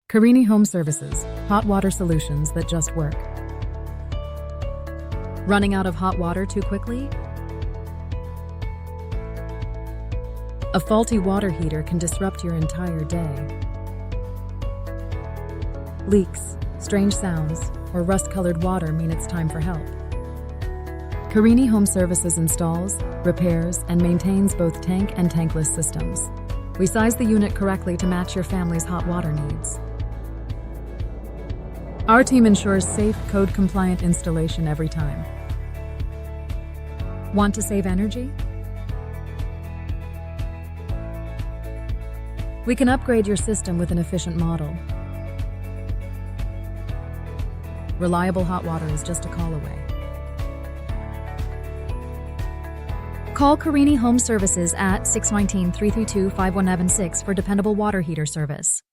Carini Home Services, hot water solutions that just work. Running out of hot water too quickly? A faulty water heater can disrupt your entire day. Leaks, strange sounds, or rust-colored water mean it's time for help. Carini Home Services installs, repairs, and maintains both tank and tankless systems. We size the unit correctly to match your family's hot water needs. Our team ensures safe, code-compliant installation every time. Want to save energy? We can upgrade your system with an efficient model. Reliable hot water is just a call away. Call Carini Home Services at 619-332-5176 for dependable water heater service.